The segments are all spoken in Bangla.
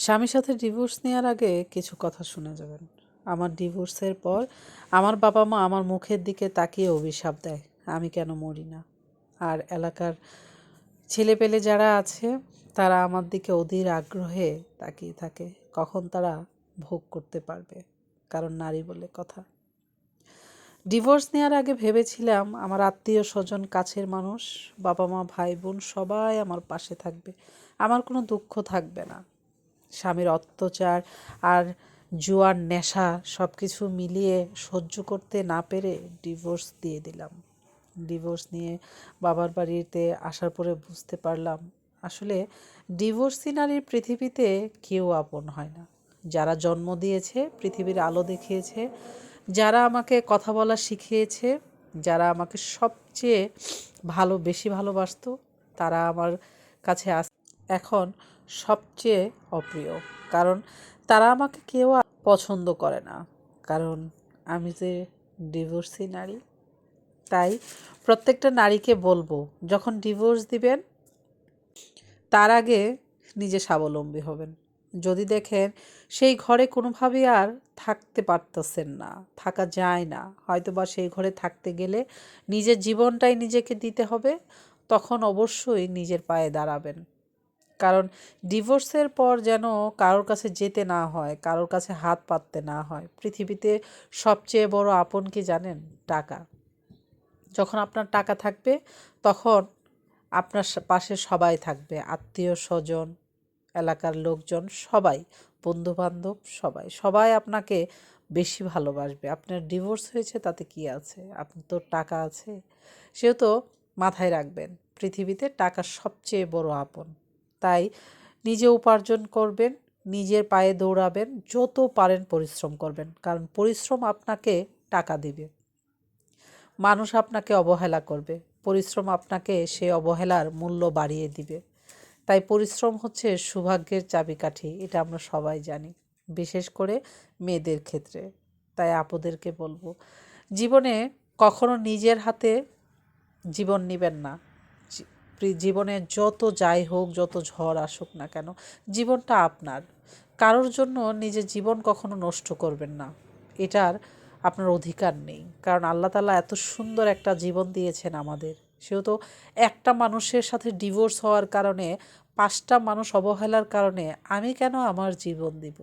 স্বামীর সাথে ডিভোর্স নেওয়ার আগে কিছু কথা শুনে যাবেন। আমার ডিভোর্সের পর আমার বাবা মা আমার মুখের দিকে তাকিয়ে অভিশাপ দেয়, আমি কেন মরি না। আর এলাকার ছেলেপেলে যারা আছে তারা আমার দিকে অধীর আগ্রহে তাকিয়ে থাকে, কখন তারা ভোগ করতে পারবে, কারণ নারী বলে কথা। ডিভোর্স নেওয়ার আগে ভেবেছিলাম আমার আত্মীয় স্বজন, কাছের মানুষ, বাবা মা, ভাই বোন সবাই আমার পাশে থাকবে, আমার কোনো দুঃখ থাকবে না। স্বামীর অত্যাচার আর জুয়ার নেশা সব কিছু মিলিয়ে সহ্য করতে না পেরে ডিভোর্স দিয়ে দিলাম। ডিভোর্স নিয়ে বাবার বাড়িতে আসার পরে বুঝতে পারলাম আসলে ডিভোর্সি নারীর পৃথিবীতে কেউ আপন হয় না। যারা জন্ম দিয়েছে, পৃথিবীর আলো দেখিয়েছে, যারা আমাকে কথা বলা শিখিয়েছে, যারা আমাকে সবচেয়ে বেশি ভালোবাসতো, তারা আমার কাছে এখন সবচেয়ে অপ্রিয়। কারণ তারা আমাকে কেউ পছন্দ করে না, কারণ আমি যে ডিভোর্সি নারী। তাই প্রত্যেকটা নারীকে বলবো, যখন ডিভোর্স দিবেন তার আগে নিজে স্বাবলম্বী হবেন। যদি দেখেন সেই ঘরে কোনোভাবেই আর থাকতে পারতেছেন না, থাকা যায় না, হয়তো বা সেই ঘরে থাকতে গেলে নিজের জীবনটাই নিজেকে দিতে হবে, তখন অবশ্যই নিজের পায়ে দাঁড়াবেন। কারণ ডিভোর্সের পর যেন কারোর কাছে যেতে না হয়, কারোর কাছে হাত পাততে না হয়। পৃথিবীতে সবচেয়ে বড় আপন কি জানেন? টাকা। যখন আপনার টাকা থাকবে তখন আপনার পাশে সবাই থাকবে, আত্মীয় স্বজন, এলাকার লোকজন সবাই, বন্ধুবান্ধব সবাই সবাই আপনাকে বেশি ভালোবাসবে। আপনার ডিভোর্স হয়েছে তাতে কি আছে, আপনার তো টাকা আছে। সেহেতু মাথায় রাখবেন, পৃথিবীতে টাকা সবচেয়ে বড় আপন। তাই নিজে উপার্জন করবেন, নিজের পায়ে দৌড়াবেন, যত পারেন পরিশ্রম করবেন, কারণ পরিশ্রম আপনাকে টাকা দিবে। মানুষ আপনাকে অবহেলা করবে, পরিশ্রম আপনাকে সে অবহেলার মূল্য বাড়িয়ে দিবে। তাই পরিশ্রম হচ্ছে সৌভাগ্যের চাবিকাঠি, এটা আমরা সবাই জানি, বিশেষ করে মেয়েদের ক্ষেত্রে। তাই আপুদেরকে বলবো, জীবনে কখনো নিজের হাতে জীবন নেবেন না। জীবনে যত যাই হোক, যত ঝড় আসুক না কেন, জীবনটা আপনার। কারোর জন্য নিজের জীবন কখনো নষ্ট করবেন না, এটার আপনার অধিকার নেই। কারণ আল্লাহ তাআলা এত সুন্দর একটা জীবন দিয়েছেন আমাদের, সেহেতু একটা মানুষের সাথে ডিভোর্স হওয়ার কারণে 5টা মানুষ অবহেলার কারণে আমি কেন আমার জীবন দিব?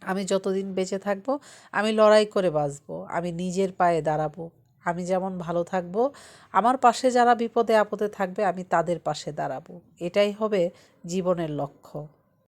আমি যতদিন বেঁচে থাকবো আমি লড়াই করে বাঁচবো, আমি নিজের পায়ে দাঁড়াবো। আমি যেমন ভালো থাকবো, আমার পাশে যারা বিপদে আপদে থাকবে আমি তাদের পাশে দাঁড়াবো। এটাই হবে জীবনের লক্ষ্য।